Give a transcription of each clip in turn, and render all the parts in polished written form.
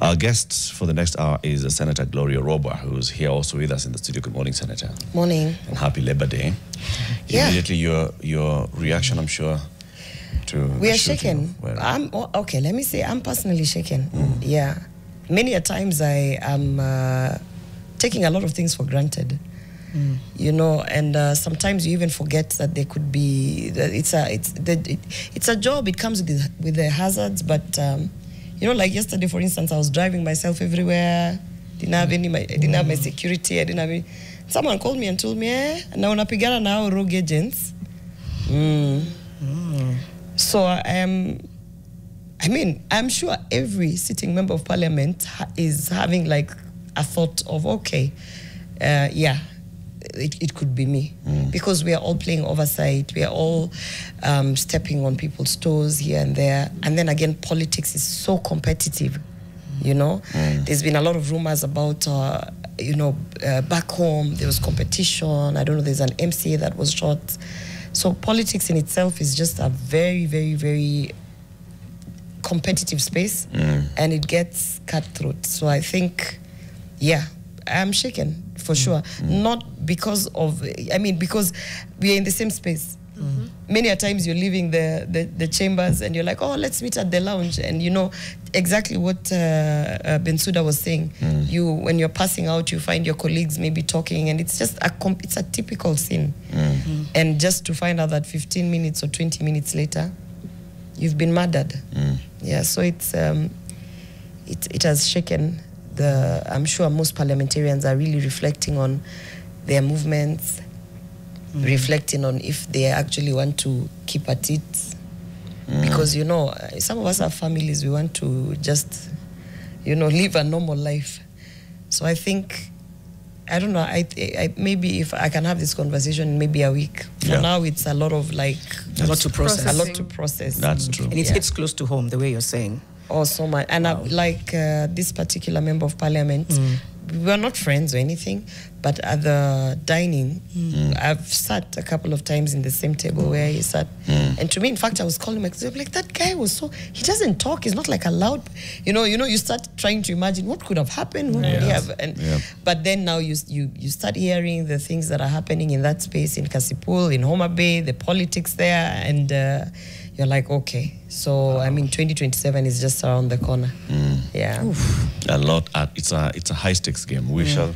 Our guest for the next hour is Senator Gloria Orwoba, who's here also with us in the studio. Good morning, Senator. Morning. And happy Labor Day. Yeah. Immediately, your reaction, I'm sure, to we are shaken. Okay, let me say, I'm personally shaken. Yeah. Many a times I am taking a lot of things for granted. You know, and sometimes you even forget that there could be it's a job. It comes with the hazards, but you know, like yesterday, for instance, I was driving myself everywhere. Didn't have didn't have my security. I didn't have any. Someone called me and told me, "Na unapigana na hao rogue agents." So I mean, I'm sure every sitting member of parliament is having like a thought of, okay, yeah. It could be me, because we are all playing oversight. We are all stepping on people's toes here and there. And then again, politics is so competitive, you know. There's been a lot of rumors about, you know, back home, there was competition. I don't know, there's an MCA that was shot. So politics in itself is just a very, very, very competitive space, and it gets cutthroat. So I think, yeah, I'm shaken. For sure. Not because of, I mean, because we are in the same space. Many a times you're leaving the chambers and you're like, oh, let's meet at the lounge. And you know exactly what Bensouda was saying. When you're passing out, you find your colleagues maybe talking, and it's just it's a typical scene. And just to find out that 15 minutes or 20 minutes later, you've been murdered. Yeah, so it has shaken. I'm sure most parliamentarians are really reflecting on their movements, reflecting on if they actually want to keep at it. Because, you know, some of us have families, we want to just, you know, live a normal life. So I think, I don't know, maybe if I can have this conversation in maybe a week. For now, it's a lot of like... A lot to process. A lot to process. That's true. And it hits close to home, the way you're saying. Oh, so much. And wow. Like this particular member of parliament, we were not friends or anything, but at the dining, I've sat a couple of times in the same table where he sat. And to me, in fact, I was calling myself, like, that guy was so, he doesn't talk, he's not like a loud, you know, you start trying to imagine what could have happened, what would he have, but then now you start hearing the things that are happening in that space, in Kasipul, in Homa Bay, the politics there, and you're like, okay, so I mean, 2027 is just around the corner. Yeah. A lot. It's a high stakes game. We shall,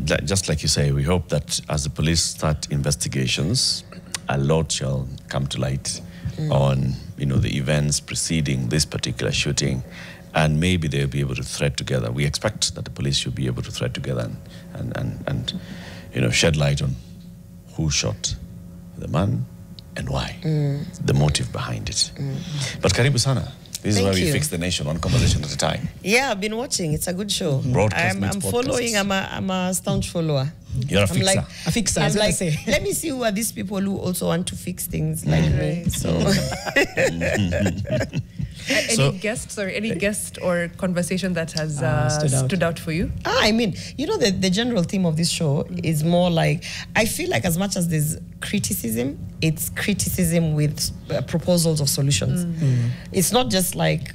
just like you say, we hope that as the police start investigations, a lot shall come to light on, you know, the events preceding this particular shooting, and maybe they'll be able to thread together. We expect that the police should be able to thread together and you know, shed light on who shot the man and why, the motive behind it. But karibu sana. This is where we fix the nation, one conversation at a time. Yeah, I've been watching. It's a good show. I'm following. I'm a staunch follower. You're a fixer. Like, a fixer. I'm like, let me see who are these people who also want to fix things like me. So, any guest or conversation that has stood out for you? I mean, you know, the general theme of this show is more like, I feel like as much as there's criticism, it's criticism with proposals of solutions. It's not just like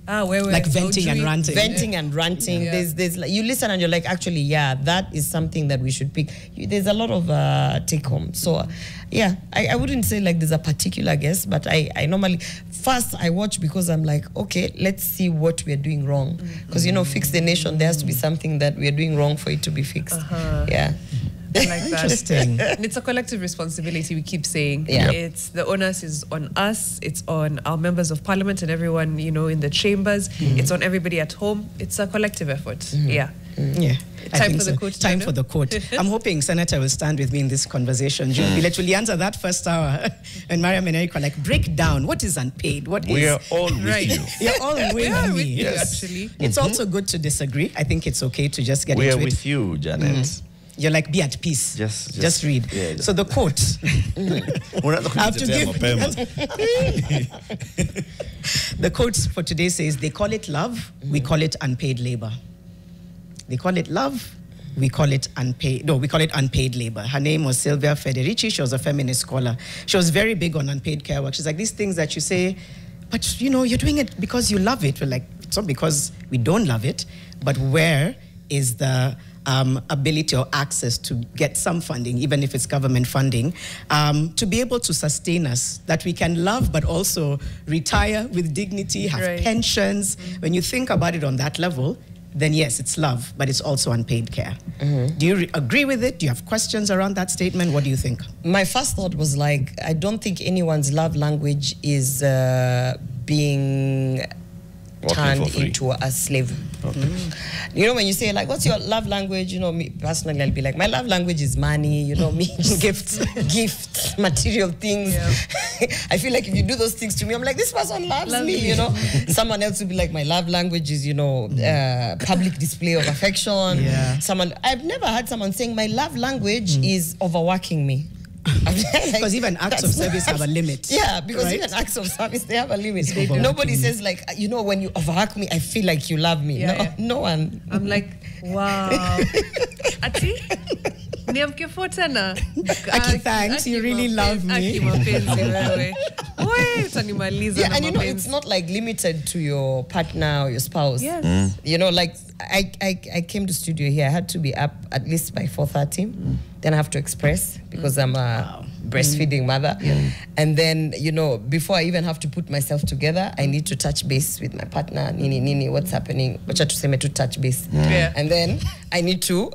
like venting and ranting. Venting and ranting. Yeah. There's like, you listen and you're like, actually, yeah, that is something that we should pick. There's a lot of take home. So, yeah, I wouldn't say like there's a particular guest, but I normally, first I watch because I'm like, okay, let's see what we're doing wrong. Because, you know, fix the nation, there has to be something that we're doing wrong for it to be fixed. Yeah. I like that. Interesting. And it's a collective responsibility, we keep saying. Yeah. It's the onus is on us, it's on our members of parliament and everyone, you know, in the chambers. It's on everybody at home. It's a collective effort. Yeah. Yeah. Time for the court. Time for the court. I'm hoping Senator will stand with me in this conversation. We'll actually answer that first hour. And Mariam and Eric are like, break down. What is unpaid? We are all with you. You're all with me. Yes. Actually. It's also good to disagree. I think it's okay to just get into it. We are with you, Janet. You're like, be at peace. Just read. Yeah, so the quote. I have to give. The quote for today says, they call it love, we call it unpaid labor. They call it love, we call it unpaid. No, we call it unpaid labor. Her name was Silvia Federici. She was a feminist scholar. She was very big on unpaid care work. She's like, these things that you say, but you know, you're doing it because you love it. We're like, It's not because we don't love it, but where is the ability or access to get some funding, even if it's government funding, to be able to sustain us, that we can love but also retire with dignity, have pensions. When you think about it on that level, then yes, it's love, but it's also unpaid care. Do you agree with it? Do you have questions around that statement? What do you think? My first thought was like, I don't think anyone's love language is being turned into a slave. You know, when you say like, what's your love language? You know, me personally, I'll be like, my love language is money. You know, me gifts, material things. I feel like if you do those things to me, I'm like, this person loves me. You know, someone else will be like, my love language is, you know, public display of affection. Someone, I've never had someone saying my love language is overworking me. Because even acts of service have a limit. Yeah, because even acts of service, they have a limit. Nobody says like, you know, when you overwork me, I feel like you love me. No one. I'm like, wow. Ati? Aki, thanks. You really love me. Yeah, and you know, it's not like limited to your partner or your spouse. Yes. You know, like I came to studio here. I had to be up at least by 4:30. Then I have to express because I'm a breastfeeding mother. And then, you know, before I even have to put myself together, I need to touch base with my partner. Nini, what's happening? Wacha tuseme to touch base. And then I need to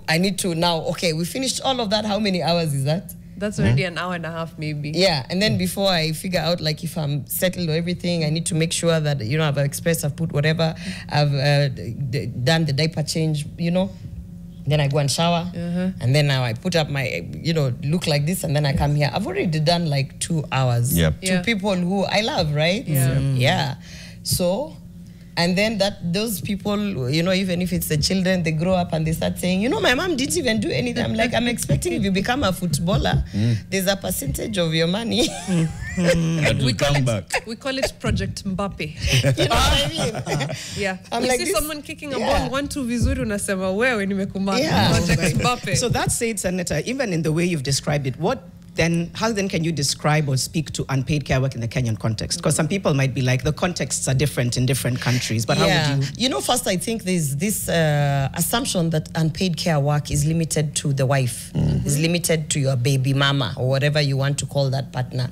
now, okay, we finished all of that. How many hours is that? That's already an hour and a half, maybe. Yeah, and then before I figure out, like, if I'm settled or everything, I need to make sure that, you know, I've expressed, I've put whatever, I've done the diaper change, you know. Then I go and shower, and then now I put up my, you know, look like this, and then I come here. I've already done like 2 hours to people who I love, right? Yeah. So, and then those people, you know, even if it's the children, they grow up and they start saying, you know, my mom didn't even do anything. I'm like, I'm expecting if you become a footballer, there's a percentage of your money. That will come back. We call it Project Mbappe. You know what I mean? Yeah. I'm we like see someone kicking a ball 1-2 vizuri unasema wewe nimekumaka. Project Mbappe. So that said, Senator, even in the way you've described it, how then can you describe or speak to unpaid care work in the Kenyan context? Because some people might be like, the contexts are different in different countries, but how would you? You know, first, I think there's this assumption that unpaid care work is limited to the wife, is limited to your baby mama, or whatever you want to call that partner.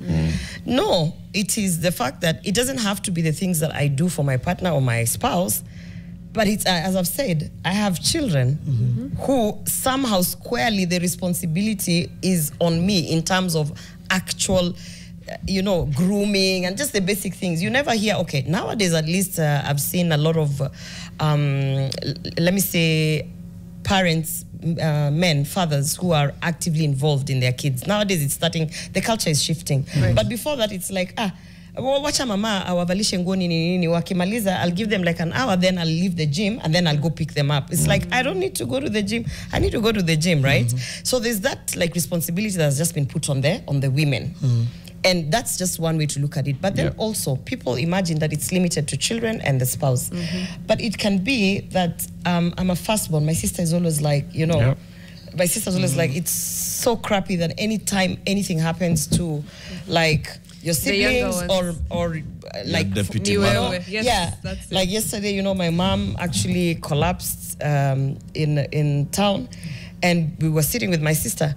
No, it is the fact that it doesn't have to be the things that I do for my partner or my spouse, but it's, as I've said, I have children who somehow squarely the responsibility is on me in terms of actual, you know, grooming and just the basic things. You never hear, okay, nowadays at least I've seen a lot of, let me say, parents, men, fathers who are actively involved in their kids. Nowadays it's starting, the culture is shifting. But before that it's like, wacha mama awavalishe nguo nini wakimaliza, I'll give them like an hour, then I'll leave the gym and then I'll go pick them up. It's like, I don't need to go to the gym, I need to go to the gym, right? So there's that like responsibility that's just been put on the women. And that's just one way to look at it. But then also, people imagine that it's limited to children and the spouse. But it can be that I'm a firstborn. My sister is always like, you know, my sister's always like, it's so crappy that anytime anything happens to like your siblings or like deputy mother. That's like yesterday, you know, my mom actually collapsed in town, and we were sitting with my sister,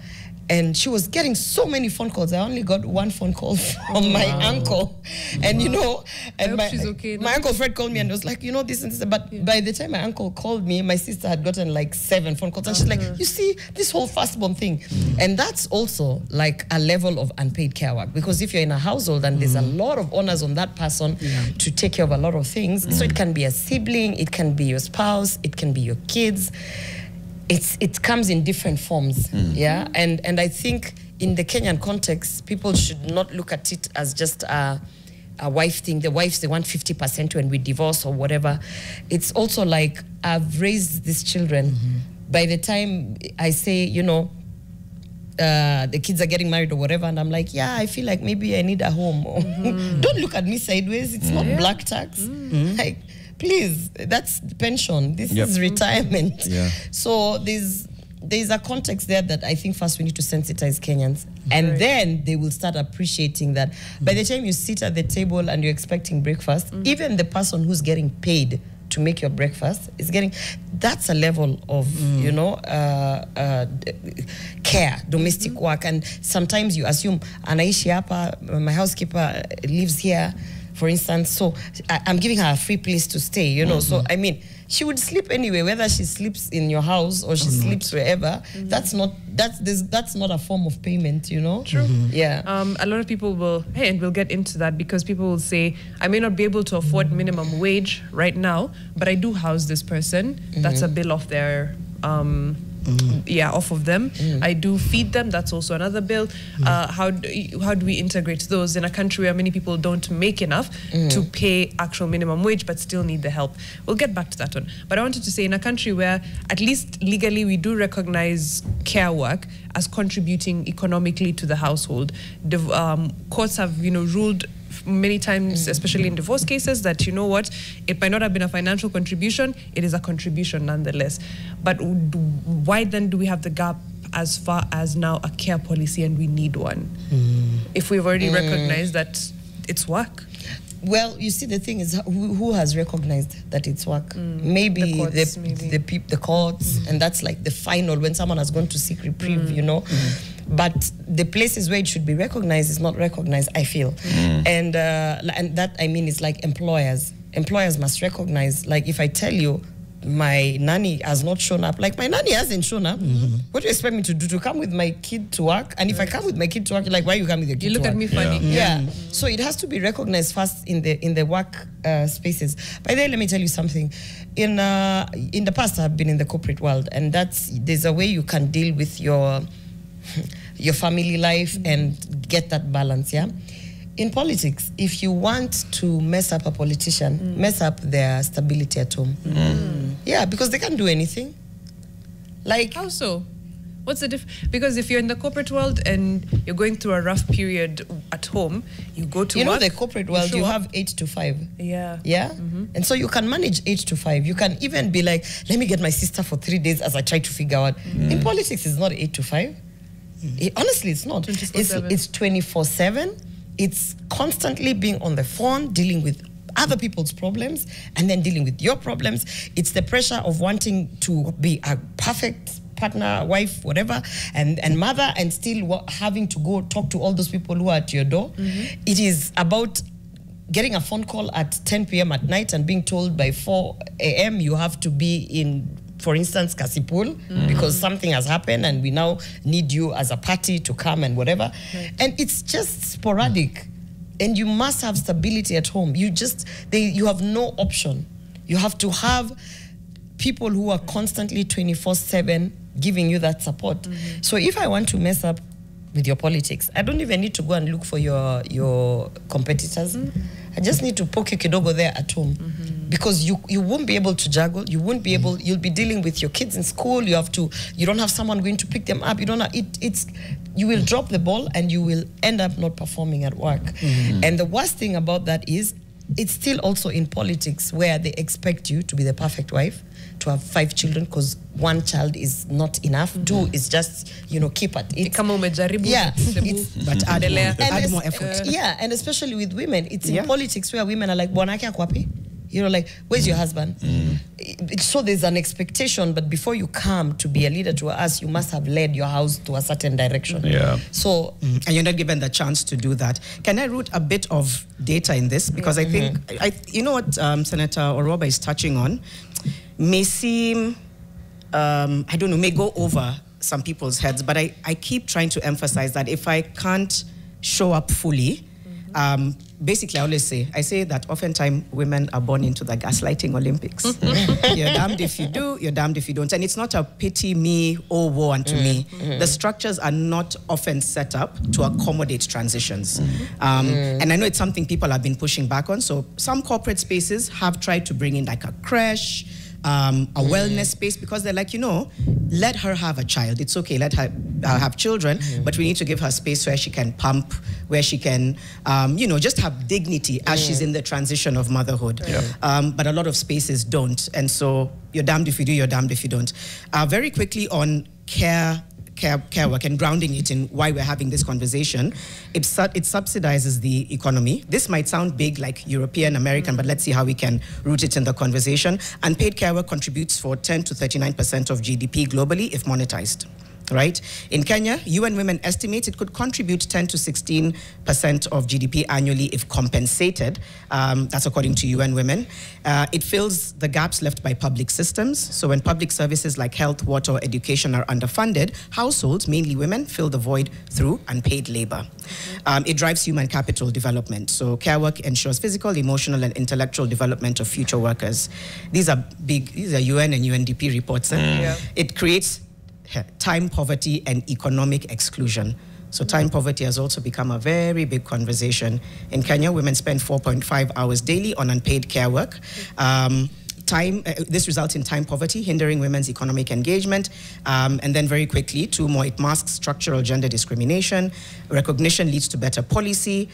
and she was getting so many phone calls. I only got one phone call from my uncle. And you know, and my Uncle Fred called me and was like, you know, this and this. But by the time my uncle called me, my sister had gotten like 7 phone calls. And she's like, you see, this whole firstborn thing. And that's also like a level of unpaid care work. Because if you're in a household and there's a lot of onus on that person to take care of a lot of things. So it can be a sibling, it can be your spouse, it can be your kids. It comes in different forms, and I think in the Kenyan context, people should not look at it as just a wife thing. The wives, they want 50% when we divorce or whatever. It's also like, I've raised these children. By the time I say, you know, the kids are getting married or whatever, and I'm like, yeah, I feel like maybe I need a home. Don't look at me sideways. It's not black tax. Like, please, that's pension. This is retirement. So there's a context there that I think first we need to sensitize Kenyans. And then they will start appreciating that by the time you sit at the table and you're expecting breakfast, even the person who's getting paid to make your breakfast is getting, that's a level of, you know, care, domestic work. And sometimes you assume, anaishi hapa, my housekeeper lives here, for instance, so I'm giving her a free place to stay, you know. So, I mean, she would sleep anyway, whether she sleeps in your house or she sleeps wherever. That's not a form of payment, you know. True. Yeah. A lot of people will, and we'll get into that, because people will say, I may not be able to afford minimum wage right now, but I do house this person. That's a bill off their off of them. I do feed them. That's also another bill. How do we integrate those in a country where many people don't make enough to pay actual minimum wage but still need the help? We'll get back to that one. But I wanted to say, in a country where at least legally we do recognize care work as contributing economically to the household, courts have, you know, ruled many times, especially in divorce cases, that, you know what, it might not have been a financial contribution, it is a contribution nonetheless. But why then do we have the gap as far as now a care policy, and we need one, if we've already recognized that it's work? Well, you see, the thing is, who has recognized that it's work? Maybe the courts, and that's like the final, when someone has gone to seek reprieve, you know. But the places where it should be recognized is not recognized, I feel. And that, I mean, is like employers. Employers must recognize, like, if I tell you, my nanny has not shown up, like, my nanny hasn't shown up, what do you expect me to do? To come with my kid to work? And if I come with my kid to work, you're like, why you come with your kid to work? You look at me funny. Yeah. So it has to be recognized first in the work spaces. By the way, let me tell you something. In the past, I've been in the corporate world, and there's a way you can deal with your family life and get that balance, yeah? In politics, if you want to mess up a politician, mess up their stability at home. Yeah, because they can't do anything. Like, how so? What's the because if you're in the corporate world and you're going through a rough period at home, you go to work. You know, the corporate world, you have 8 to 5. Yeah. Yeah? And so you can manage 8 to 5. You can even be like, let me get my sister for 3 days as I try to figure out. In politics, it's not 8 to 5. Honestly, it's not. It's 24/7. It's constantly being on the phone, dealing with other people's problems, and then dealing with your problems. It's the pressure of wanting to be a perfect partner, wife, whatever, and mother, and still having to go talk to all those people who are at your door. It is about getting a phone call at 10 p.m. at night and being told by 4 a.m. you have to be in, for instance, Kasipul, because something has happened and we now need you as a party to come and whatever. And it's just sporadic. And you must have stability at home. You have no option. You have to have people who are constantly 24/7 giving you that support. So if I want to mess up with your politics, I don't even need to go and look for your competitors. I just need to poke your kidogo there at home. Because you won't be able to juggle, you'll be dealing with your kids in school, you don't have someone going to pick them up, you will drop the ball and you will end up not performing at work. And the worst thing about that is, it's still also in politics where they expect you to be the perfect wife, to have 5 children, because 1 child is not enough. 2 is just, keep at it. Yeah, but add more effort. Yeah, and especially with women, it's in politics where women are like, "Bonaki akwapi?" Like, where's your husband? So there's an expectation, but before you come to be a leader to us, you must have led your house to a certain direction. Yeah. So, and you're not given the chance to do that. Can I root a bit of data in this? Because I think, you know what Senator Orwoba is touching on may seem, I don't know, may go over some people's heads, but I keep trying to emphasize that if I can't show up fully, basically, I say that oftentimes women are born into the gaslighting Olympics. You're damned if you do, you're damned if you don't. And it's not a pity me, oh, woe unto me. The structures are not often set up to accommodate transitions. And I know it's something people have been pushing back on. So some corporate spaces have tried to bring in like a creche, a wellness space, because they're like, let her have a child. It's okay, let her have children, but we need to give her space where she can pump, where she can, just have dignity as she's in the transition of motherhood. But a lot of spaces don't. And so you're damned if you do, you're damned if you don't. Very quickly on care care work and grounding it in why we're having this conversation, it subsidizes the economy. This might sound big, like European, American, but let's see how we can root it in the conversation. Unpaid care work contributes for 10 to 39% of GDP globally if monetized. Right? In Kenya, UN Women estimates it could contribute 10 to 16% of GDP annually if compensated. That's according to UN Women. It fills the gaps left by public systems. So when public services like health, water, or education are underfunded, households, mainly women, fill the void through unpaid labor. It drives human capital development. So care work ensures physical, emotional, and intellectual development of future workers. These are UN and UNDP reports. Yeah. It creates time poverty and economic exclusion. So time poverty has also become a very big conversation. In Kenya, women spend 4.5 hours daily on unpaid care work. This results in time poverty, hindering women's economic engagement. And then very quickly, two more, it masks structural gender discrimination. Recognition leads to better policy.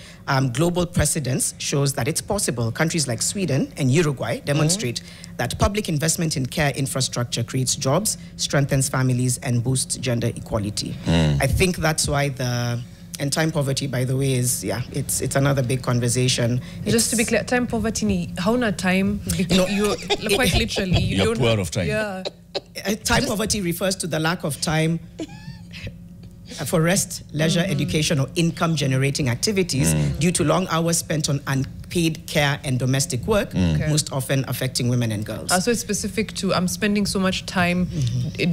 Global precedence shows that it's possible. Countries like Sweden and Uruguay demonstrate that public investment in care infrastructure creates jobs, strengthens families, and boosts gender equality. I think that's why and time poverty, by the way, is, it's another big conversation. Just to be clear, time poverty ni hauna time. You quite literally. You're poor of time. Yeah. Time poverty refers to the lack of time for rest, leisure, education, or income-generating activities due to long hours spent on unpaid care and domestic work, most often affecting women and girls. So it's specific to, I'm spending so much time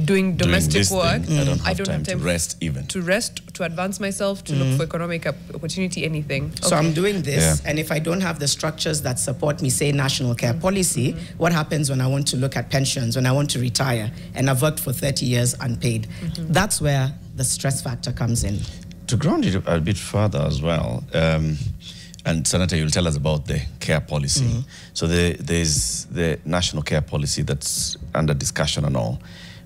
doing domestic work. I don't have time to rest even. To rest, to advance myself, to look for economic opportunity, anything. So I'm doing this, and if I don't have the structures that support me, say national care policy, what happens when I want to look at pensions, when I want to retire, and I've worked for 30 years unpaid? That's where the stress factor comes in. To ground it a bit further as well, and Senator, you'll tell us about the care policy. So there's the national care policy that's under discussion and all.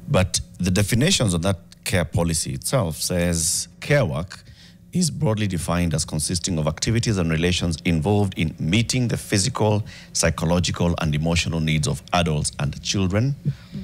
But the definitions of that care policy itself says care work is broadly defined as consisting of activities and relations involved in meeting the physical, psychological, and emotional needs of adults and children,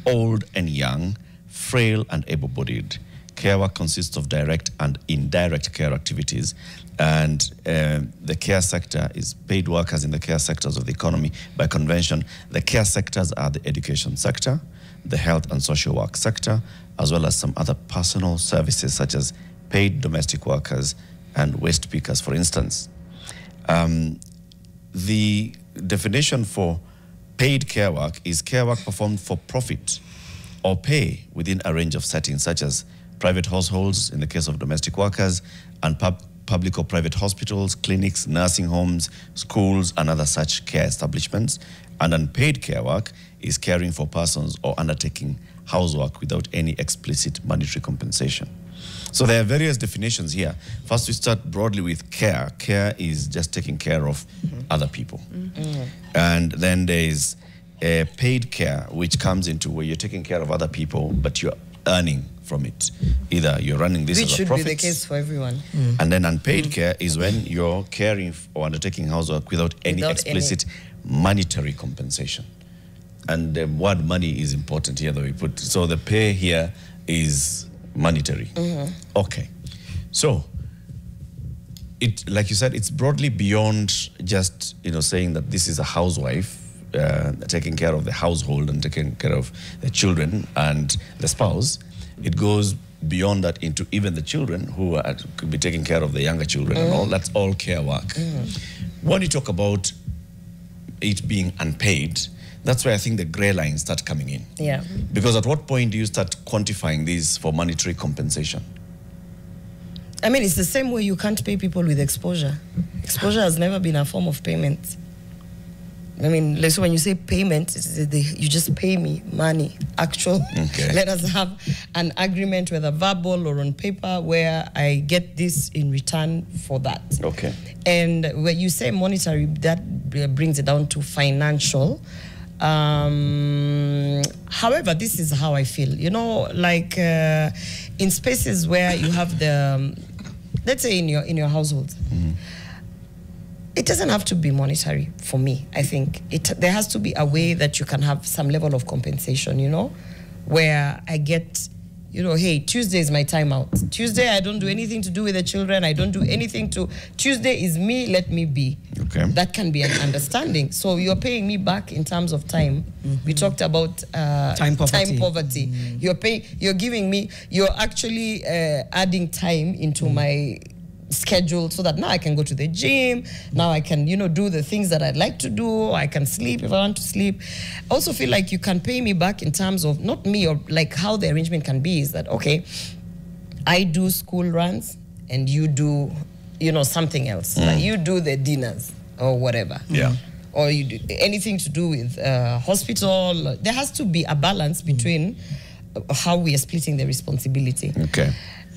old and young, frail and able-bodied. Care work consists of direct and indirect care activities, and the care sector is paid workers in the care sectors of the economy. By convention, the care sectors are the education sector, the health and social work sector, as well as some other personal services such as paid domestic workers and waste pickers, for instance. The definition for paid care work is care work performed for profit or pay within a range of settings, such as private households in the case of domestic workers, and public or private hospitals, clinics, nursing homes, schools, and other such care establishments. And unpaid care work is caring for persons or undertaking housework without any explicit monetary compensation. So there are various definitions here. First, we start broadly with care. Care is just taking care of other people. And then there's paid care, which comes into where you're taking care of other people, but you're earning from it. Either you're running this as a profit. Which should be the case for everyone. And then unpaid care is when you're caring or undertaking housework without any explicit monetary compensation. And the word money is important here that we put. So the pay here is monetary. Okay. So it, like you said, it's broadly beyond just, saying that this is a housewife taking care of the household and taking care of the children and the spouse. It goes beyond that into even the children who could be taking care of the younger children and all. That's all care work. When you talk about it being unpaid, that's where I think the gray lines start coming in. Yeah. Because at what point do you start quantifying these for monetary compensation? I mean, it's the same way you can't pay people with exposure. Exposure has never been a form of payment. I mean, so when you say payment, you just pay me money, actual. Okay. Let us have an agreement, whether verbal or on paper, where I get this in return for that. Okay. And when you say monetary, that brings it down to financial. However, this is how I feel. Like in spaces where you have the, let's say in your household, it doesn't have to be monetary for me. I think there has to be a way that you can have some level of compensation, where I get you know, hey, Tuesday is my time out. Tuesday, I don't do anything to do with the children. I don't do anything to, Tuesday is me, let me be. Okay. That can be an understanding. So you're paying me back in terms of time. We talked about Time poverty. You're giving me, you're actually adding time into my schedule so that now I can go to the gym, now I can, you know, do the things that I'd like to do, I can sleep if I want to sleep. I also feel like you can pay me back in terms of, not me, or like how the arrangement can be is that, okay, I do school runs and you do, you know, something else. Like you do the dinners or whatever. Yeah. Or you do anything to do with hospital. There has to be a balance between how we are splitting the responsibility. Okay.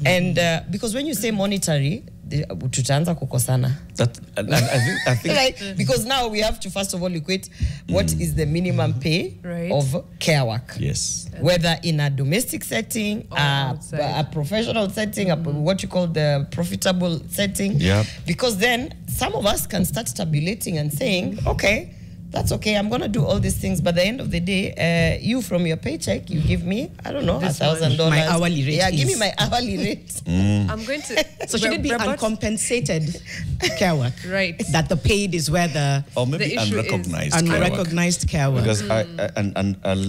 And because when you say monetary, tutaanza kukosana. That, I think Like, because now we have to first of all equate what is the minimum pay Right. of care work. yes. Whether in a domestic setting, outside. a professional setting, what you call the profitable setting. Yeah. Because then some of us can start tabulating and saying, okay, that's okay, I'm gonna do all these things, but at the end of the day, you from your paycheck, you give me, I don't know, $1,000. My hourly rate Yeah, give me is- my hourly rate. I'm going to. So should it be Robert? uncompensated care work? Right. That the paid is where the Or maybe The issue is unrecognized care work. unrecognized care work. Because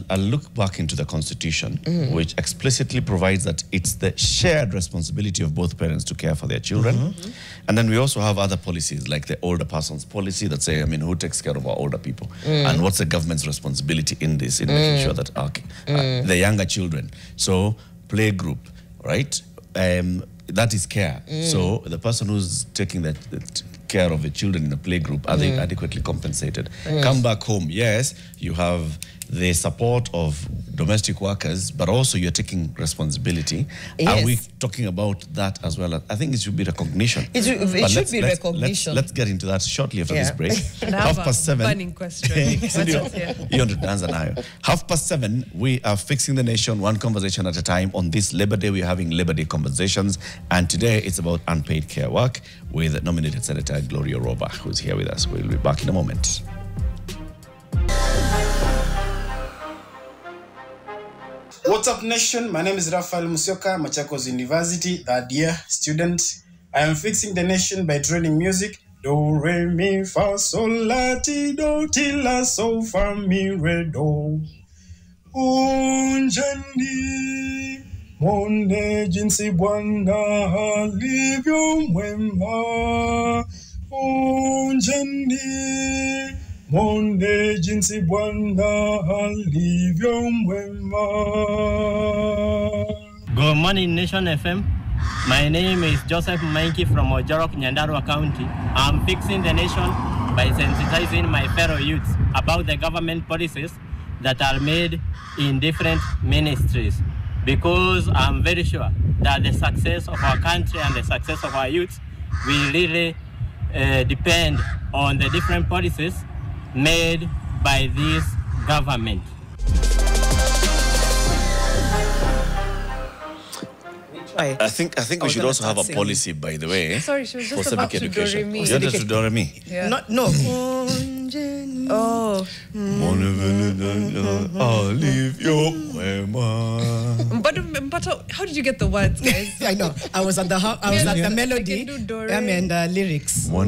I'll look back into the Constitution, which explicitly provides that it's the shared responsibility of both parents to care for their children. And then we also have other policies, like the older persons policy that say, I mean, who takes care of our older people? And what's the government's responsibility in this, in making sure that the younger children, so play group, right? That is care. So the person who's taking the care of the children in the play group, are they adequately compensated? Come back home, yes, you have the support of domestic workers, but also you're taking responsibility. Yes. Are we talking about that as well? I think it should be recognition. It should be recognition. Let's get into that shortly after this Yeah. break. And I have a 7:30. burning question. You want to answer now. 7:30, we are fixing the nation one conversation at a time. On this Labor Day, we're having Labor Day conversations. And today it's about unpaid care work with nominated Senator Gloria Orwoba, who's here with us. We'll be back in a moment. What's up, nation? My name is Rafael Musioka, Machakos University, third year student. I am fixing the nation by training music. Do, re, mi, fa, sol, la, ti, do, ti, la, so, fa, mi, re, do. Unjani, mwone jinsi Bwana alivyo mwema. Unjani, mwone jinsi Bwana alivyo mwema. Good morning, Nation FM. My name is Joseph Mainki from Ojorok, Nyandarua County. I'm fixing the nation by sensitizing my fellow youths about the government policies that are made in different ministries, because I'm very sure that the success of our country and the success of our youth will really depend on the different policies made by this government. I think we should also have a policy, by the way. Sorry, she was for just civic about to do education. re mi. You wanted to do re mi? Yeah. No. Oh. I'll leave your mwema. But how did you get the words, guys? I know. I was at the I melody can do do, re. and lyrics. I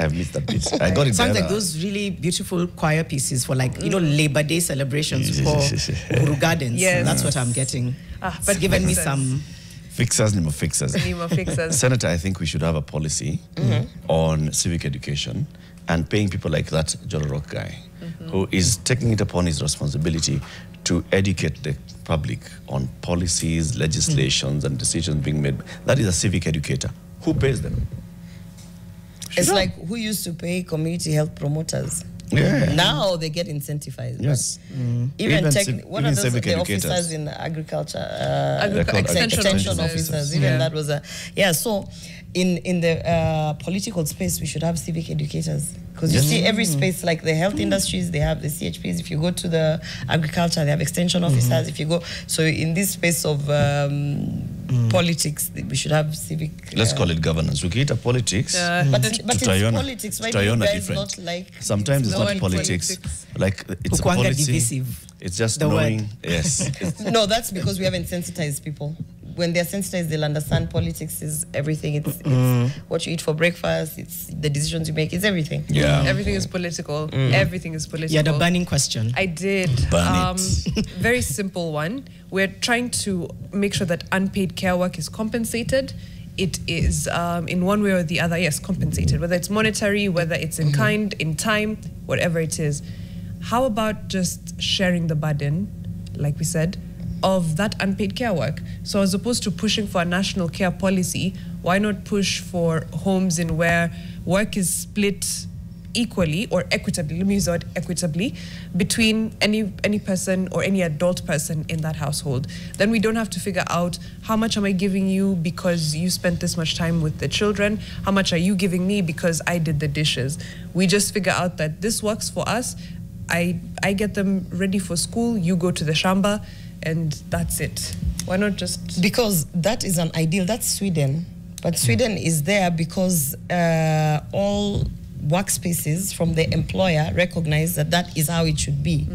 missed that bit. I got it. Sounds there. like those really beautiful choir pieces for, like, you know, Labor Day celebrations Yes, for yes, yes, yes. Uhuru Gardens. Yes. That's what I'm getting. But It's given me fixers. some. Fixers, Nemo fixers. Nemo fixers. Senator, I think we should have a policy on civic education and paying people like that Jororok guy, who is taking it upon his responsibility to educate the public on policies, legislations, and decisions being made. That is a civic educator. Who pays them? It's like who used to pay community health promoters. Yeah. Now they get incentivized. Yes. Even what even are those civic the educators. officers in agriculture? They're called Extension extension officers. officers. Even that was a So in the political space, we should have civic educators, because you see every space, like the health industries, they have the CHPs. If you go to the agriculture, they have extension officers. If you go in this space of politics. We should have civic. Let's call it governance. We create a politics. But it's Tutaiona- politics. Why do you tutaiona guys different. not like? Sometimes it's No, not it's politics. politics. Like it's a Kukwanga policy. divisive. It's just The word. knowing. Yes. No, that's because we haven't sensitized people. When they're sensitized, they'll understand politics is everything. It's what you eat for breakfast. It's the decisions you make. It's everything. Yeah. Everything is political. Everything is political. Yeah, the burning question. I did. Burn it. Very simple one. We're trying to make sure that unpaid care work is compensated. It is in one way or the other, yes, compensated. Whether it's monetary, whether it's in kind, in time, whatever it is. How about just sharing the burden, like we said, of that unpaid care work? So as opposed to pushing for a national care policy, why not push for homes in where work is split equally or equitably, let me use the word equitably, between any person or any adult person in that household? Then we don't have to figure out how much am I giving you because you spent this much time with the children, how much are you giving me because I did the dishes. We just figure out that this works for us, I get them ready for school, you go to the shamba, and that's it. Why not just... Because that is an ideal. That's Sweden. But Sweden is there because all workspaces from the employer recognize that that is how it should be.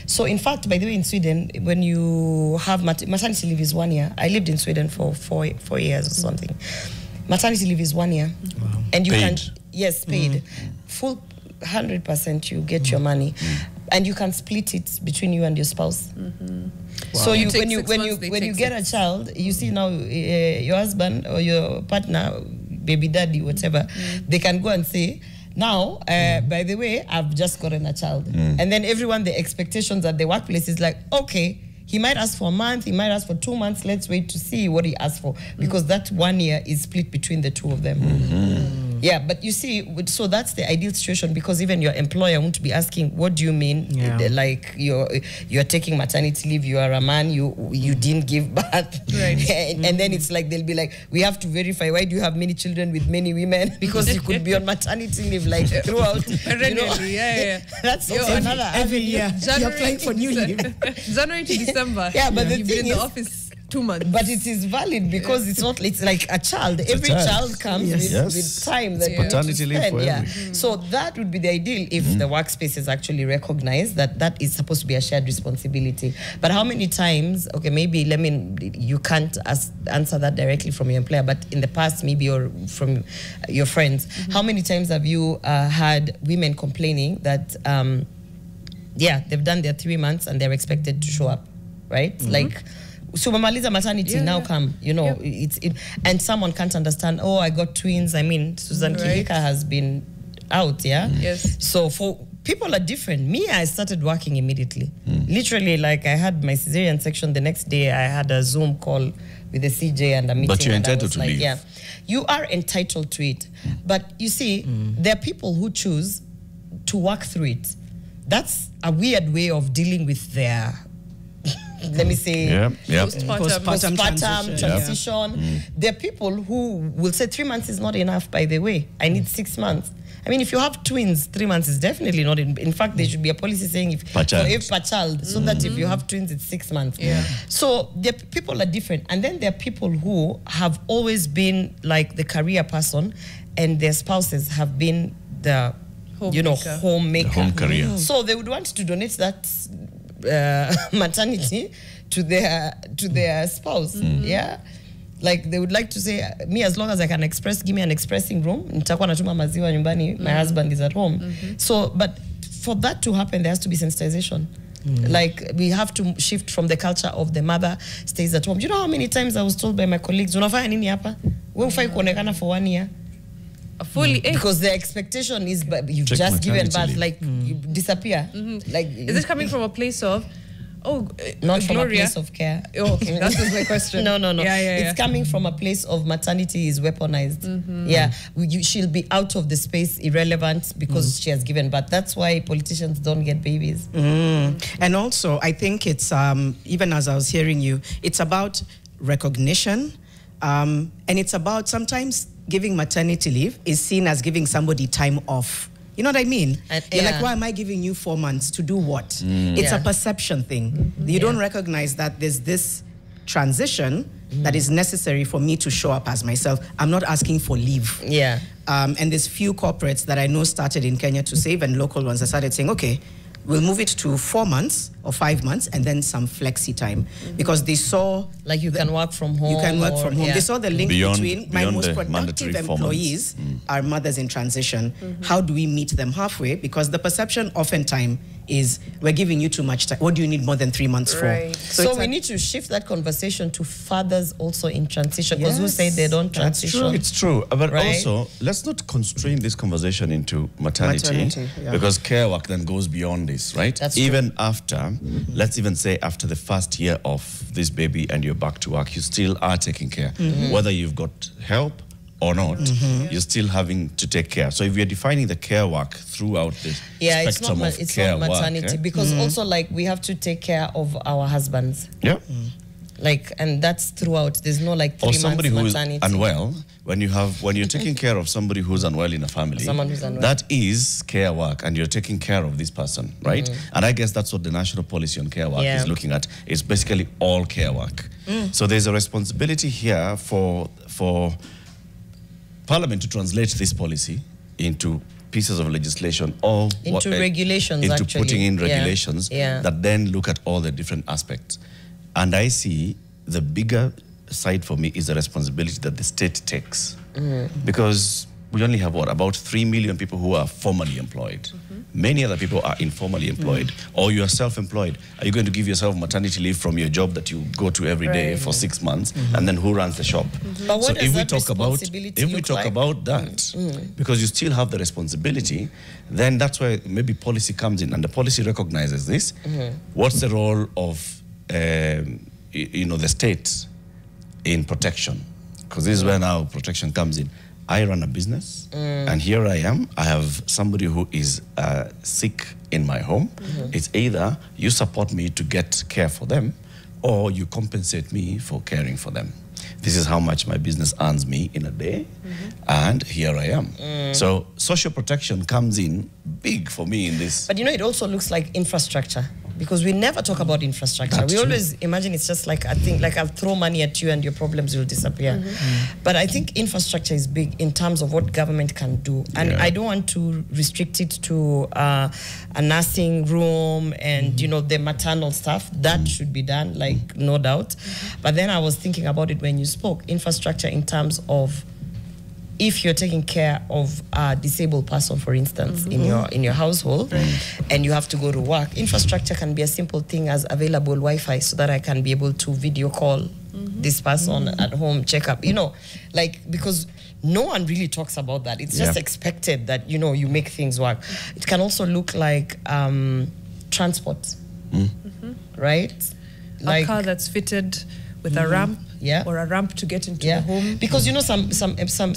So in fact, by the way, in Sweden, when you have maternity leave is 1 year. I lived in Sweden for four years or something. Maternity leave is 1 year. Wow. And you Paid. can, yes, paid. Full 100% you get your money. And you can split it between you and your spouse. So You you, take when you 6 when months, you they when take you get 6. a child, you see now your husband or your partner, baby daddy, whatever, they can go and say, now, by the way, I've just gotten a child. And then everyone, the expectations at the workplace is like, okay, he might ask for a month, he might ask for 2 months, let's wait to see what he asks for. Because that 1 year is split between the two of them. Yeah, but you see, so that's the ideal situation because even your employer won't be asking, what do you mean? Yeah. Like you're taking maternity leave, you are a man, you didn't give birth. Right. And then it's like, they'll be like, we have to verify, why do you have many children with many women? Because you could be on maternity leave like throughout. Perennially, yeah. That's also Yo, another Every avenue. year, you're applying for new leave. January to December. Yeah, but the you've been thing in the is- office 2 months. But it is valid because it's not. It's like a child. Every child. child comes Yes. with time that It's you need to paternity leave spend, for yeah. every- So that would be the ideal if the workspaces actually recognize that that is supposed to be a shared responsibility. But how many times? Okay, maybe you can't answer that directly from your employer, but in the past, maybe or from your friends, how many times have you had women complaining that? Yeah, they've done their 3 months and they're expected to show up, right? Like, so mamaliza maternity, Yeah, now yeah. come, you know, Yep. and someone can't understand, oh, I got twins. I mean, Susan Right. Kihika has been out, yeah? Yes. So for people are different. Me, I started working immediately. Literally, like I had my cesarean section the next day, I had a Zoom call with the CJ and a meeting. But you're and I entitled was to like, leave. yeah, you are entitled to it. But you see, there are people who choose to work through it. That's a weird way of dealing with their, let me say, Postpartum. transition. transition. There are people who will say 3 months is not enough, by the way. I need 6 months. I mean, if you have twins, 3 months is definitely not. In fact, there should be a policy saying if Per child. per child, so that if you have twins, it's 6 months. Yeah. So the people are different, and then there are people who have always been like the career person, and their spouses have been the Homemaker. homemaker. The home career. So they would want to donate that maternity to their spouse. Yeah. Like they would like to say, me, as long as I can express, give me an expressing room. Nitakuwa natuma maziwa nyumbani, my husband is at home. So, but for that to happen, there has to be sensitization. Like we have to shift from the culture of the mother stays at home. Do you know how many times I was told by my colleagues, unafanya nini hapa? Wewe hufai kuonekana for 1 year. Fully, Because the expectation is you've Check just given maternity birth, like you disappear. Like is it coming from a place of, not from a Gloria? place of care? Oh, okay, that was my question. No. Yeah. It's coming from a place of maternity is weaponized. Yeah, she'll be out of the space, irrelevant because she has given birth. That's why politicians don't get babies. And also, I think it's, even as I was hearing you, it's about recognition. And it's about sometimes giving maternity leave is seen as giving somebody time off. You know what I mean? You're like, why am I giving you 4 months to do what? It's a perception thing. You don't recognize that there's this transition that is necessary for me to show up as myself. I'm not asking for leave. Yeah. And there's few corporates that I know started in Kenya to save, and local ones that started saying, okay, we'll move it to 4 months or 5 months and then some flexi time. Because they saw... Like you can work from home. You can work from home. Yeah. They saw the link between my beyond most the productive mandatory 4 months. employees are mothers in transition. How do we meet them halfway? Because the perception oftentimes is we're giving you too much time. What do you need more than 3 months Right. for? So we need to shift that conversation to fathers also in transition, because who say they don't That's transition? true. It's true, but Right? also let's not constrain this conversation into maternity, yeah. because care work then goes beyond this, right? That's true. Even after, let's even say after the first year of this baby and you're back to work, you still are taking care, whether you've got help or not. You're still having to take care. So if you're defining the care work throughout the spectrum of it's care not maternity, work, because also like we have to take care of our husbands. yeah. Like, and that's throughout. There's no like 3 Or months somebody who is maternity. unwell, when you're taking care of somebody who's unwell in a family, Someone who's unwell. that is care work, and you're taking care of this person, right? And I guess that's what the national policy on care work is looking at. It's basically all care work. So there's a responsibility here for Parliament to translate this policy into pieces of legislation or Into regulations, into actually. putting in Yeah. regulations Yeah. that then look at all the different aspects. And I see the bigger side for me is the responsibility that the state takes. Because we only have, about 3 million people who are formally employed. Many other people are informally employed, or you are self-employed. Are you going to give yourself maternity leave from your job that you go to every day for 6 months, and then who runs the shop? But what So does if we that talk about that, because you still have the responsibility, then that's where maybe policy comes in, and the policy recognizes this. What's the role of the state in protection? Because this is where now protection comes in. I run a business, and here I am. I have somebody who is sick in my home. It's either you support me to get care for them, or you compensate me for caring for them. This is how much my business earns me in a day, and here I am. So social protection comes in big for me in this. But it also looks like infrastructure, because we never talk about infrastructure. That's we true. always imagine it's just like a thing, like I'll throw money at you and your problems will disappear. But I think infrastructure is big in terms of what government can do. And I don't want to restrict it to a nursing room and, the maternal stuff. That should be done, like, no doubt. But then I was thinking about it when you spoke, infrastructure in terms of if you're taking care of a disabled person, for instance, in your household, and you have to go to work, infrastructure can be a simple thing as available Wi-Fi so that I can be able to video call this person at home, check up, because no one really talks about that. It's just expected that, you make things work. It can also look like transport, right? A car that's fitted with a ramp, or a ramp to get into the home. Because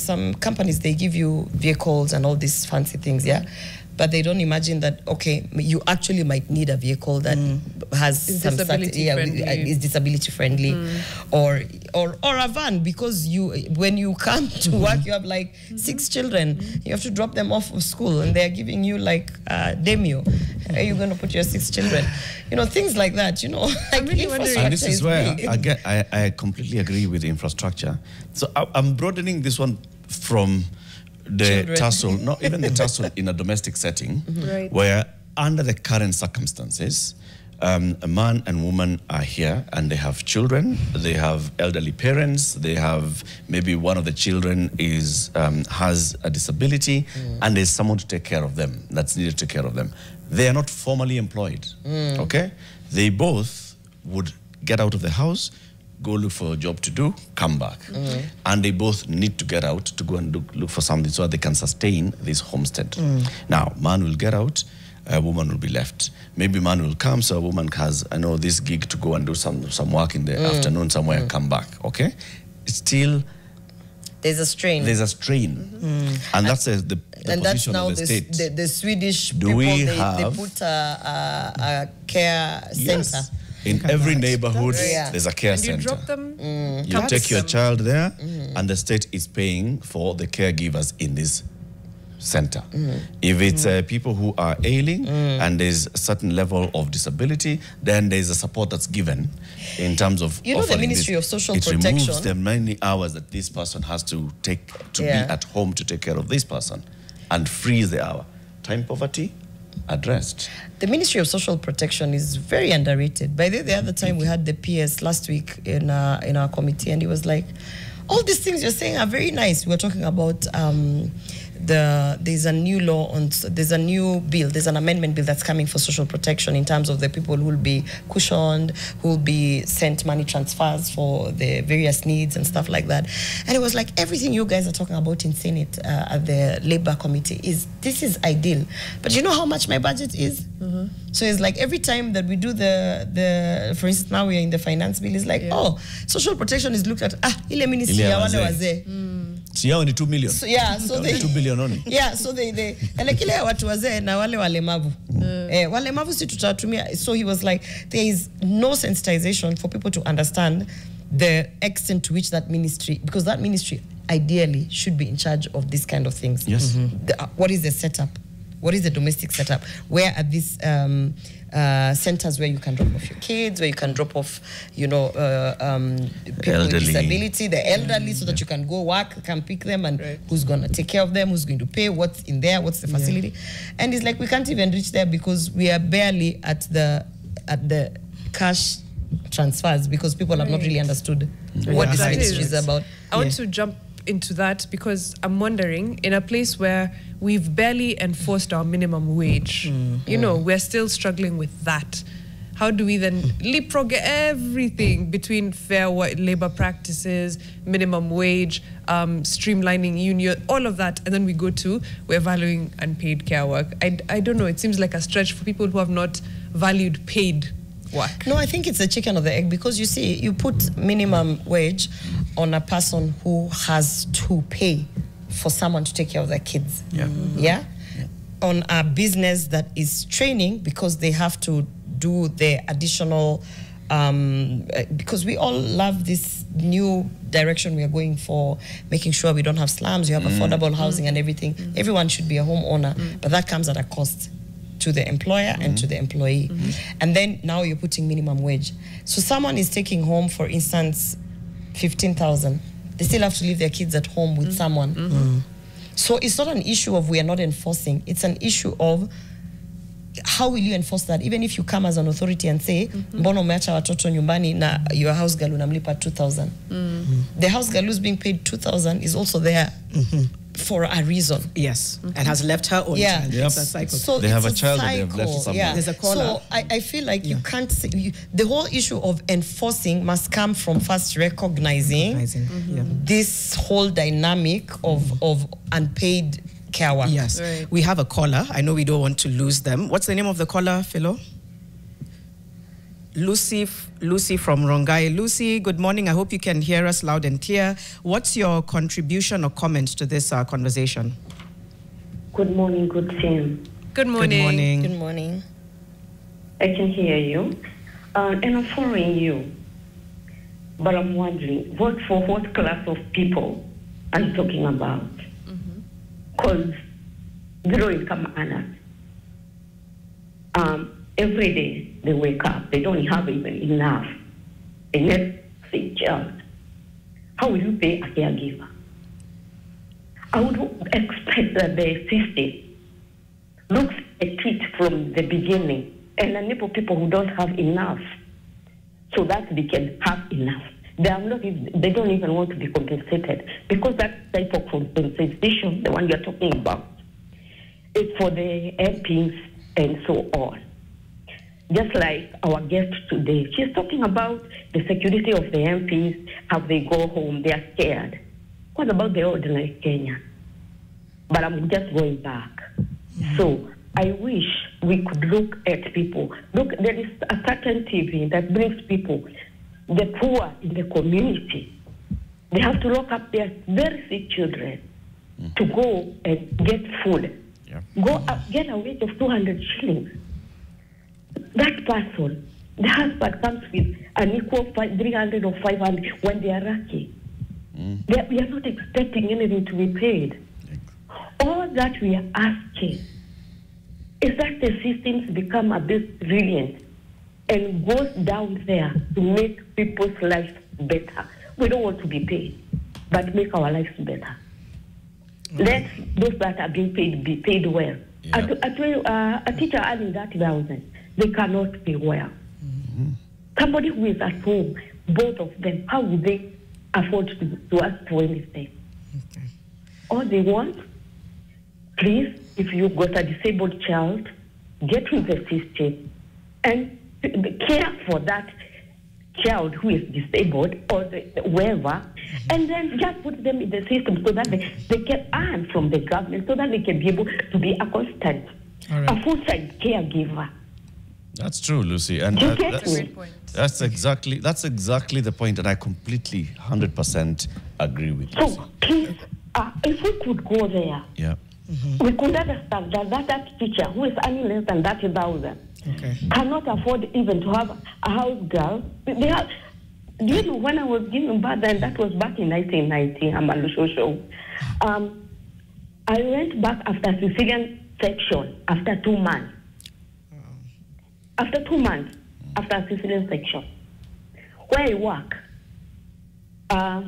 some companies, they give you vehicles and all these fancy things, but they don't imagine that, okay, you actually might need a vehicle that has Is some disability friendly. is disability friendly, or a van, because when you come to work, you have like 6 children, you have to drop them off of school, and they're giving you like demo. Where are you going to put your 6 children? Things like that. I'm really wondering. And this is where big. again I completely agree with the infrastructure. So I'm broadening this one from the Children. tussle, not even the tussle in a domestic setting, Right. where under the current circumstances, a man and woman are here and they have children, they have elderly parents, they have maybe one of the children has a disability, and there's someone to take care of them, that's needed to take care of them. They are not formally employed, okay? They both would get out of the house, go look for a job to do, come back. And they both need to get out to go and look for something so that they can sustain this homestead. Now, man will get out, a woman will be left. Maybe man will come, so a woman has, this gig to go and do some work in the afternoon somewhere and come back, okay? It's still... There's a strain. There's a strain. And that's the and that's position now of the state. the Swedish Do people, we they have- put a care center. Yes. In every neighborhood, Yeah. there's a care And you center. drop them. You take your child there, and the state is paying for the caregivers in this center. If it's people who are ailing and there's a certain level of disability, then there's a support that's given in terms of You know, the offering Ministry this. of Social it Protection. removes the many hours that this person has to take to be at home to take care of this person and frees the hour. Time poverty addressed. The Ministry of Social Protection is very underrated. By the other time we had the PS last week in our committee, and he was like, all these things you're saying are very nice. We were talking about there's a new law on, there's a new bill, there's an amendment bill that's coming for social protection in terms of the people who will be cushioned, who will be sent money transfers for the various needs and stuff like that. And it was like, everything you guys are talking about in Senate at the Labor Committee this is ideal. But you know how much my budget is? So it's like every time that we do the for instance, now we are in the finance bill, it's like, oh, social protection is looked at, ile ministry ya wale wazee. So yeah, only 2 million. So yeah, so they 2 billion only. Yeah, so they like ile watu wazee na wale walemavu. Walemavu si tutatumia. So he was like, there is no sensitization for people to understand the extent to which that ministry, because that ministry ideally should be in charge of this kind of things. Yes. What is the setup? What is the domestic setup? Where are these centers where you can drop off your kids, where you can drop off, you know, people with disability, the elderly, so that you can go work, can pick them, and who's going to take care of them, who's going to pay, what's in there, what's the facility. And it's like we can't even reach there because we are barely at the cash transfers because people have not really understood what this ministry is about. I want to jump into that because I'm wondering, in a place where we've barely enforced our minimum wage, you know, we're still struggling with that. How do we then leapfrog everything between fair labor practices, minimum wage, streamlining union, all of that, and then we go to, we're valuing unpaid care work. I don't know, it seems like a stretch for people who have not valued paid work. No, I think it's the chicken or the egg, because you see, you put minimum wage on a person who has to pay for someone to take care of their kids. On a business that is training because they have to do the additional, because we all love this new direction we are going for, making sure we don't have slums, you have affordable housing and everything. Everyone should be a homeowner, but that comes at a cost to the employer and to the employee. And then now you're putting minimum wage. So someone is taking home, for instance, 15,000. They still have to leave their kids at home with someone. So it's not an issue of we are not enforcing. It's an issue of how will you enforce that? Even if you come as an authority and say, mbono umeacha watoto nyumbani na your house girl unamlipa 2,000. The house girl who's being paid 2,000 is also there for a reason. Yes, and has left her own child. It's a cycle. So they have a child that they have left somewhere. There's a caller. So I feel like you can't say, the whole issue of enforcing must come from first recognizing this whole dynamic of unpaid care work. Yes, we have a caller. I know we don't want to lose them. What's the name of the caller, Philo? Lucy from Rongai. Lucy, good morning. I hope you can hear us loud and clear. What's your contribution or comment to this conversation? Good morning, good team. Good morning. Good morning. Good morning. I can hear you, and I'm following you. But I'm wondering, what class of people are you talking about? Because zero income earners, every day they wake up, they don't have even enough. A next sick child. How will you pay a caregiver? I would expect that the system looks at it from the beginning and enable people who don't have enough so that they can have enough. They don't even want to be compensated, because that type of compensation, the one you're talking about, is for the MPs and so on. Just like our guest today, she's talking about the security of the MPs, how they go home, they are scared. What about the ordinary Kenyan? But I'm just going back. So I wish we could look at people. Look, there is a certain TV that brings people, the poor in the community. They have to lock up their very sick children to go and get food. Go up, get a wage of 200 shillings. That person, the husband comes with an equal 300 or 500 when they are lucky. We are not expecting anything to be paid. All All that we are asking is that the systems become a bit brilliant and goes down there to make people's lives better. We don't want to be paid, but make our lives better. Let those that are being paid be paid well. Yeah. A teacher earning 30,000, they cannot pay well. Somebody who is at home, both of them, how would they afford to ask for anything? Okay. All they want, please, if you've got a disabled child, get with the system and care for that child who is disabled or whoever, and then just put them in the system so that they can earn from the government, so that they can be able to be a constant, a full-time caregiver. That's true, Lucy, and You get that's, me? that's exactly the point, and I completely 100% agree with you. So please, if we could go there, Yeah. we could understand that teacher who is earning less than 30,000 cannot afford even to have a house girl. They have, do you know, when I was giving birth, and that was back in 1990, I'm a Lushosho, I went back after Sicilian section after 2 months. After 2 months, after Sicilian section, where I work,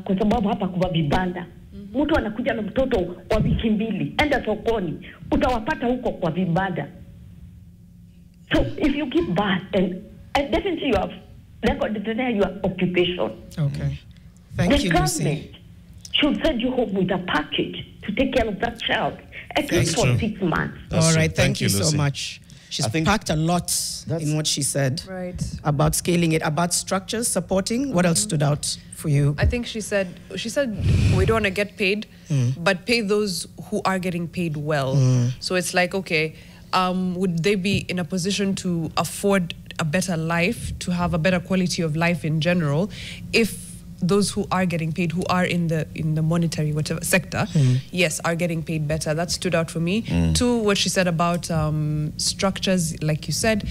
kwa sababu hapa kuwa vibanda, mtu anakuja na mtoto wa wiki mbili, enda sokoni, utawapata huko kwa vibanda. So if you give birth, and definitely you have recorded there your occupation. Okay. Thank you, Lucy. The government should send you home with a package to take care of that child, at least for 6 months. All right, true. thank you so Lucy. much. She's I think packed a lot in what she said about scaling it, about structures, supporting. What else stood out for you? I think she said we don't want to get paid, but pay those who are getting paid well. So it's like, okay, would they be in a position to afford a better life, to have a better quality of life in general, if those who are getting paid, who are in the monetary whatever sector, yes, are getting paid better. That stood out for me. Two, what she said about structures, like you said,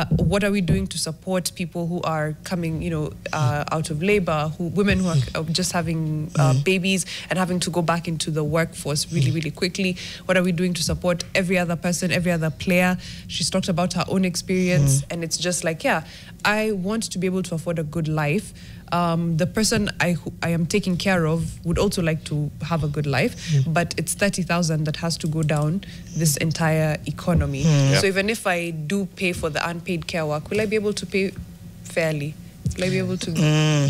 what are we doing to support people who are coming, out of labor, women who are just having babies and having to go back into the workforce really, really quickly? What are we doing to support every other person, every other player? She's talked about her own experience, and it's just like, yeah, I want to be able to afford a good life. The person I am taking care of would also like to have a good life, but it's 30,000 that has to go down this entire economy. So even if I do pay for the unpaid care work, will I be able to pay fairly? Will I be able to?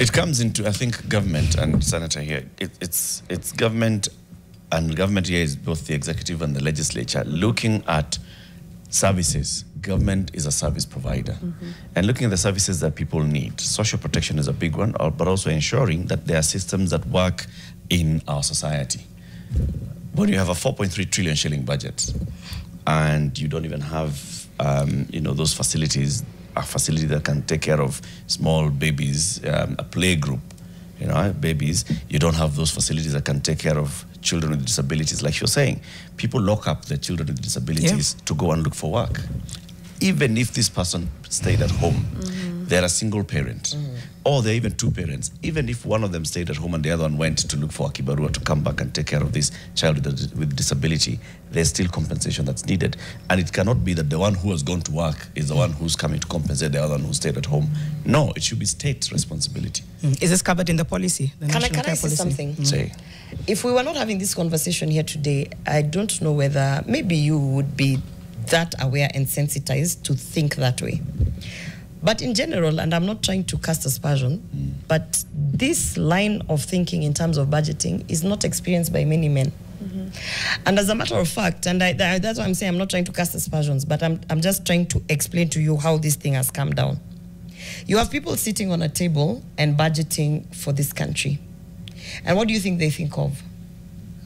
It comes into, I think, government and Senator here. It's government, and government here is both the executive and the legislature looking at services. Government is a service provider, and looking at the services that people need. Social protection is a big one, but also ensuring that there are systems that work in our society. When you have a 4.3 trillion shilling budget, and you don't even have, those facilities, a facility that can take care of small babies, a play group, babies, you don't have those facilities that can take care of children with disabilities. Like you're saying, people lock up their children with disabilities to go and look for work. Even if this person stayed at home, they're a single parent, or they're even two parents. Even if one of them stayed at home and the other one went to look for a kibarua to come back and take care of this child with disability, there's still compensation that's needed. And it cannot be that the one who has gone to work is the one who's coming to compensate the other one who stayed at home. No, it should be state responsibility. Is this covered in the policy? Can I say something? Say. If we were not having this conversation here today, I don't know whether maybe you would be that aware and sensitized to think that way. But in general, and I'm not trying to cast aspersion, but this line of thinking in terms of budgeting is not experienced by many men. And as a matter of fact, and that's why I'm saying I'm not trying to cast aspersions, but I'm just trying to explain to you how this thing has come down. You have people sitting on a table and budgeting for this country. And what do you think they think of?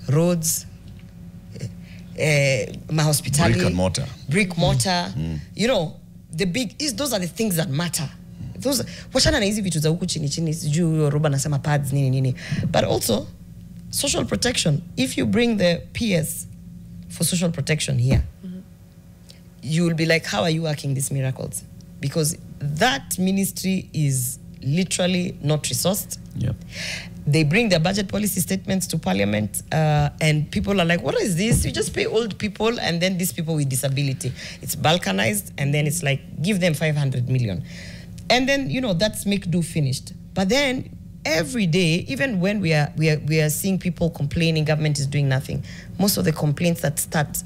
Roads, my hospitality, brick and mortar. Brick mortar. The big those are the things that matter. Those wachana na hizi vitu za huku chini chini sijui Orwoba nasema pads nini. But also social protection. If you bring the PS for social protection here, you will be like, how are you working these miracles? Because that ministry is literally not resourced. Yep. They bring their budget policy statements to parliament, and people are like, what is this? You just pay old people and then these people with disability. It's balkanized, and then it's like, give them 500 million. And then, you know, that's make do finished. But then every day, even when we are seeing people complaining government is doing nothing, most of the complaints that start,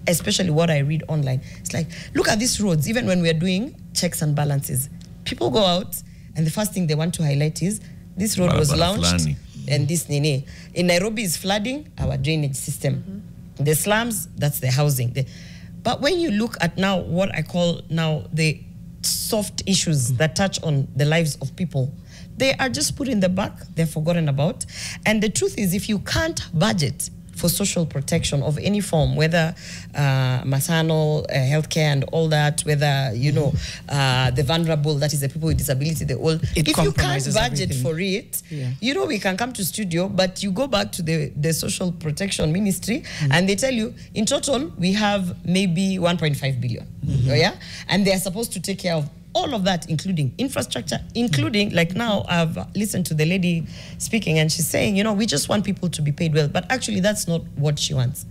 especially what I read online, it's like, look at these roads. Even when we are doing checks and balances, people go out and the first thing they want to highlight is this road was launched and this nene. In Nairobi is flooding, our drainage system. The slums, that's the housing. But when you look at now what I call now the soft issues that touch on the lives of people, they are just put in the back, they're forgotten about. And the truth is, if you can't budget for social protection of any form, whether maternal healthcare and all that, whether, you know, the vulnerable, that is the people with disability, the old. If you can't budget everything for it, you know, we can come to studio, but you go back to the social protection ministry and they tell you, in total, we have maybe 1.5 billion. Yeah? And they are supposed to take care of all of that, including infrastructure, including, like now I've listened to the lady speaking and she's saying, you know, we just want people to be paid well, but actually that's not what she wants.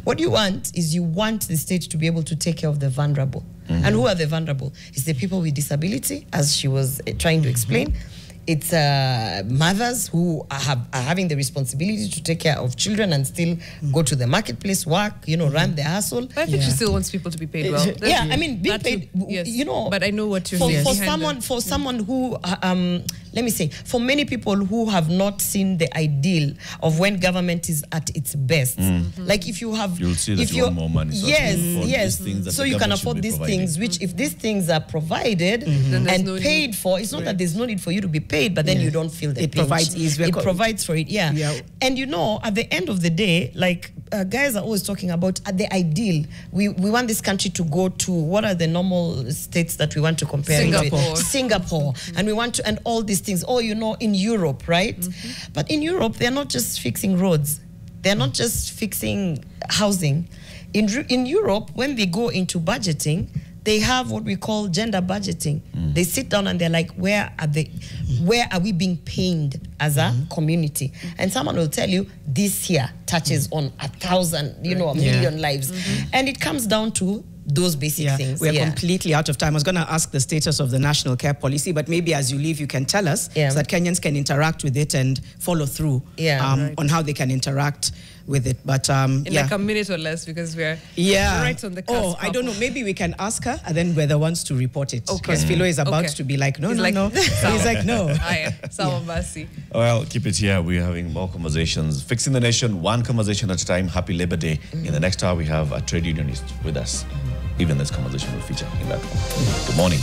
What you want is you want the state to be able to take care of the vulnerable. And who are the vulnerable? It's the people with disability, as she was trying to explain. It's mothers who are having the responsibility to take care of children and still go to the marketplace, work, you know, run their hustle. But I think she still wants people to be paid well. Yeah, I mean, being paid, yes. you know. But I know what you're saying. saying. For someone who, let me say, for many people who have not seen the ideal of when government is at its best, like if you have, you'll see that you want more money. So yes. So you can afford these things, which if these things are provided and paid for, it's not that there's no need for you to be paid, but then you don't feel the pinch. Provides ease. It provides for it, yeah. And you know, at the end of the day, like guys are always talking about at the ideal, we want this country to go to, what are the normal states that we want to compare Singapore. it with? Singapore. And we want to, and all these things. Oh, you know, in Europe, right? But in Europe, they're not just fixing roads. They're not just fixing housing. In Europe, when they go into budgeting, they have what we call gender budgeting. They sit down and they're like, where are we being paid as a community? And someone will tell you, this here touches on 1,000, you know, a million lives. And it comes down to those basic things. We're completely out of time. I was going to ask the status of the national care policy, but maybe as you leave, you can tell us so that Kenyans can interact with it and follow through on how they can interact with it. But in like a minute or less, because we're right on the cusp. Oh, I don't know. Maybe we can ask her, and then we're the ones to report it. Because Philo is about to be like, no. He's like, no. Well, keep it here. We're having more conversations. Fixing the nation, one conversation at a time. Happy Labor Day. In the next hour, we have a trade unionist with us. Even this conversation will feature in that one. Good morning.